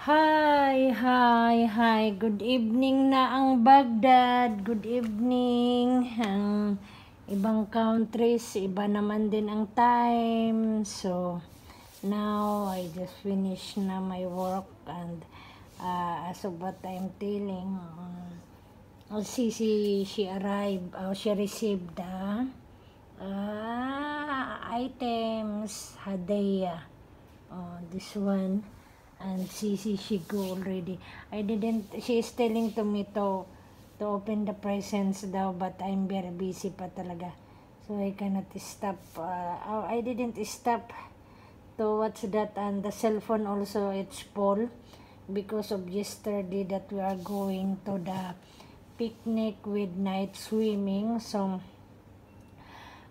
Hi, hi, hi. Good evening na ang Baghdad. Good evening. Ang ibang countries, iba naman din ang time. So, now I just finished na my work and as of what I'm telling, she arrived, she received the items, Hadaya. This one. And she go already. She is telling to me to open the presents daw, but I'm very busy pa talaga. So I cannot stop. I didn't stop to watch that, and the cell phone also, it's full because of yesterday that we are going to the picnic with night swimming. So,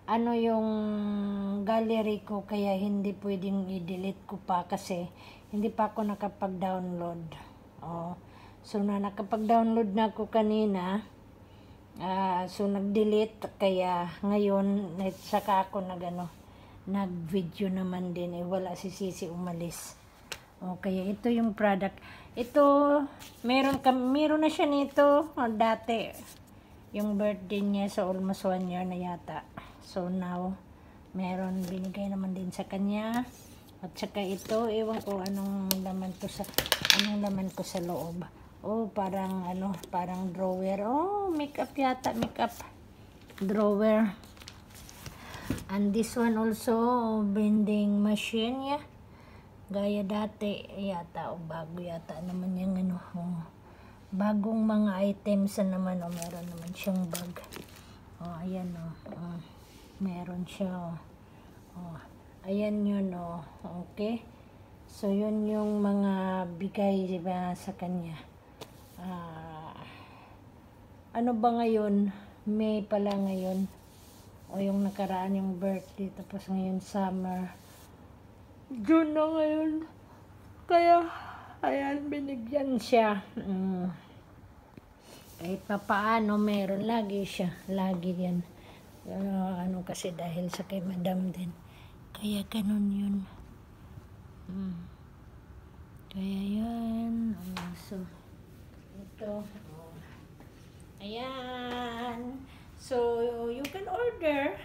yung gallery ko, kaya hindi pwedeng i-delete ko pa kasi hindi pa ako nakapag-download. So nakapag-download na ako kanina. So nag-delete, kaya ngayon saka ako nag-video naman din. Wala si Sisi umalis. Kaya ito yung product. Ito, meron na siya nito dati. Yung birthday niya sa almost 1 year na yata. So now, binigay naman din sa kanya. At saka ito, ewan ko anong laman ko sa loob. Parang drawer. Makeup yata, makeup drawer. And this one also, vending machine, yeah. Gaya dati, yata, bago yata naman yung bagong mga items naman, meron naman siyang bag. Ayan, meron siya, ayan yun, okay. So yun yung mga bigay, diba, sa kanya. Ano ba ngayon? May pala ngayon, yung nakaraan yung birthday, tapos ngayon summer, June na ngayon, kaya ayan, binigyan siya. Kahit pa paano, meron lagi siya. Lagi yan. Kasi dahil sa kay madam din. Kaya ganun yun. Kaya yan. So, ito. Ayan. So, you can order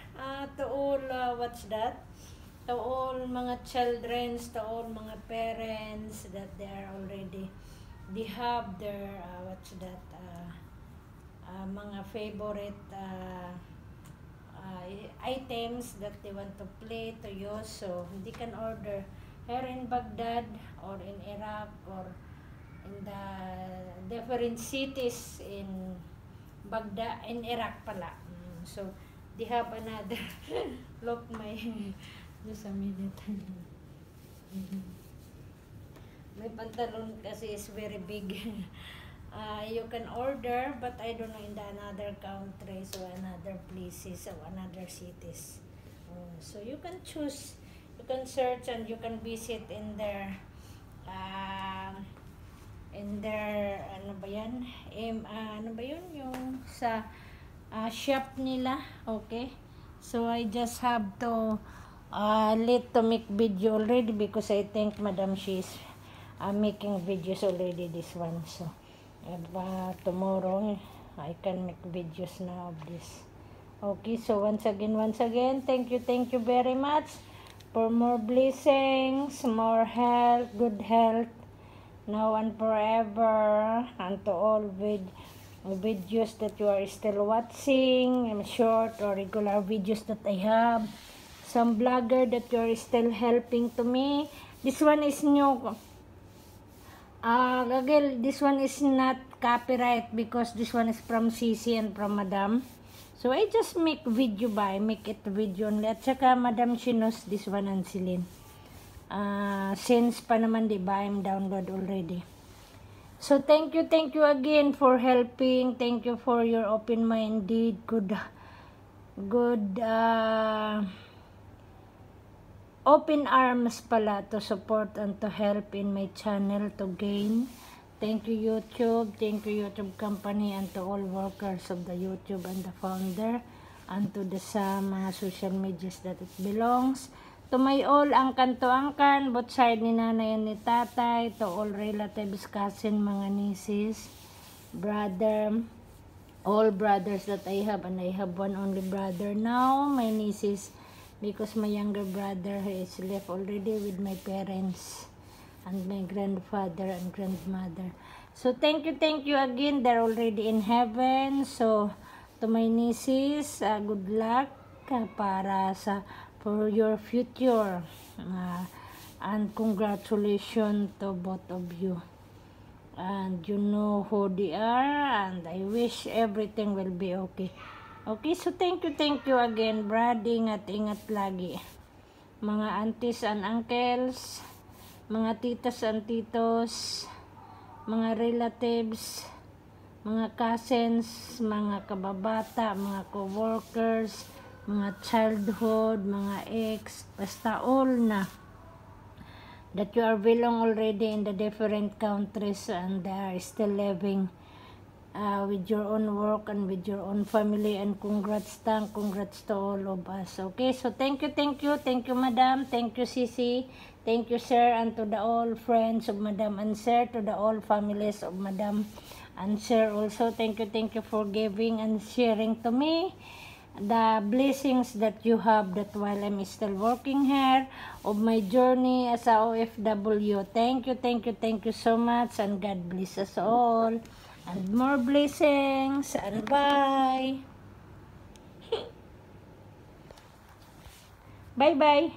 to all, what's that? To all mga children, to all mga parents that they have their, what's that, mga favorite items that they want to play, to use. So, they can order here in Baghdad or in Iraq or in the different cities in Baghdad, in Iraq pala. So, they have another, look my, just a minute. My pantalon kasi is very big. You can order, but I don't know in the another countries or another places or another cities. So you can choose, you can search, and you can visit in their ano ba yan? Ano ba yun? Yung sa shop nila. Okay. So I just have to let to make video already because I think Madam she's making videos already, this one. So tomorrow I can make videos now of this. Okay, so once again, thank you very much for more blessings, more health, good health, now and forever, and to all videos that you are still watching, short or regular videos that I have, some blogger that you are still helping to me. This one is new. This one is not copyright because this one is from Sisi and from Madam. So I just make video make it video only. At saka Madam she knows this one and Celine. Since pa naman, diba, I'm download already. So thank you again for helping. Thank you for your open-minded, good open arms pala to support and to help in my channel to gain. Thank you YouTube company, and to all workers of the YouTube and the founder, and to the mga social medias that it belongs. To my all angkan to angkan, both side ni nanay and ni tatay, to all relatives, cousin, mga nieces, brother, all brothers that I have, and I have one only brother now, my nieces, because my younger brother is left already with my parents and my grandfather and grandmother. So thank you again. They're already in heaven. So to my nieces, good luck para sa for your future, and congratulations to both of you, and you know who they are, and I wish everything will be okay. Okay, so thank you again, Brad. Ingat lagi, mga aunties and uncles, mga titas and titos, mga relatives, mga cousins, mga kababata, mga co-workers, mga childhood, mga ex, basta all na that you are belong already in the different countries and they are still living with your own work and with your own family, and congrats to all of us. Okay, so thank you madam, thank you Sisi, thank you sir, and to the all friends of madam and sir, to the all families of madam and sir also, thank you for giving and sharing to me the blessings that you have, that while I'm still working here of my journey as a OFW. Thank you so much, and God bless us all, and more blessings, and bye. Bye.